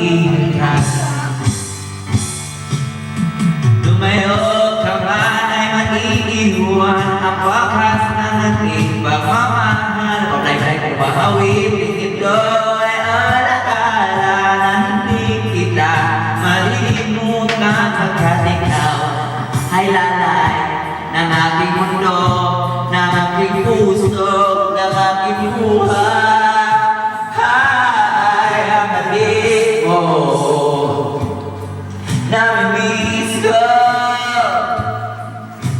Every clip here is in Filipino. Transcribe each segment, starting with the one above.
pag-ibig. Lumayo ka man ay mag-iiwan ang wakas ng ating pagmamahal. Pag-ibig ko bahawin, ito ay alaala na hindi kita malimutan pagkat ikaw ay lalay ng aking mundo, ng aking puso, ng aking buhay. Ang halik mo, namimiss ko.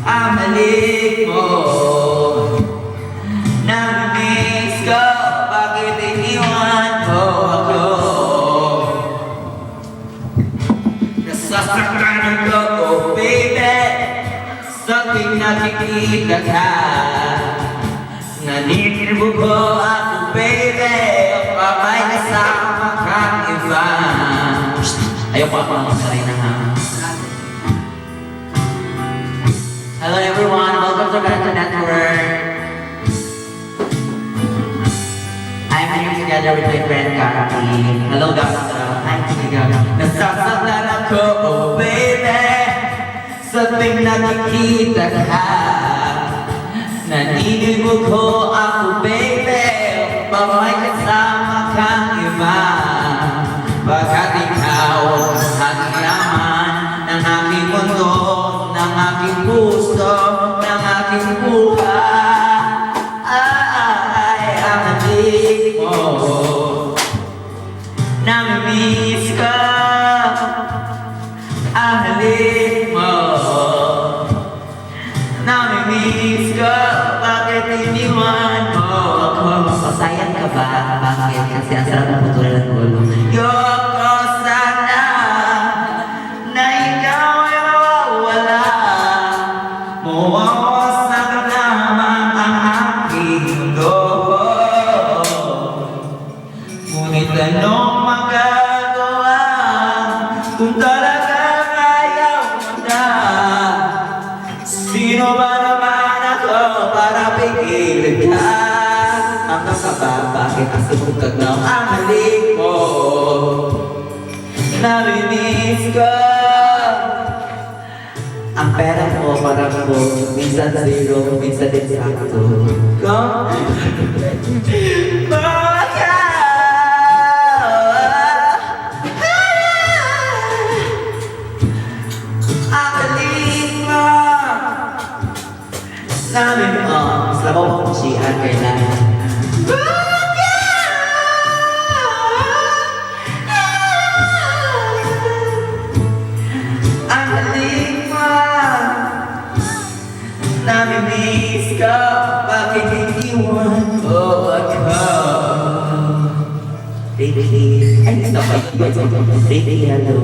Ang halik mo, namimiss ko. Bakit iniwan mo ako? Nasasaktan ako, oh baby, sa tuwing nakikita ka. Naninibo ko ako, baby, pamay kasama kang iba. Ayaw pa ako masalay na ha. Hello everyone, welcome to Cartoon Network. I'm here together with my friend Kaki. Hello guys, I'm together. Nasasaktan ako, oh baby, sa tuwing nakikita ka. Naninibo ko ako, baby, pamay kasama kang iba. Pagkat ikaw ang yaman ng aking mundo, ng aking gusto, ng aking buhay. Ay, ang halik mo, namimiss ka. Ang halik mo, namimiss ka. Bakit iniwan mo ako? Masayang ka ba? Bakit? Kasi ang sarap ng putulan ng ulo. Yoko sana na ikaw ay mawawala. Mawawasak lamang ang aking mundo. Ngunit anong magagawa kung talagang ayaw mo na? Sino ba naman ako para pigilin ka? Ang kakaba, bakit ang sumutag ng ang halik mo? Namimiss ko. Ang pera mo parang ko, minsan zero, minsan din sakto. Ang halik mo. Namimiss mo. Sila mo pang kusihan kailangan. Ang halik mo, namimiss ka. Bakit iniwan mo ako? Baby, ay, stop. Baby, hello.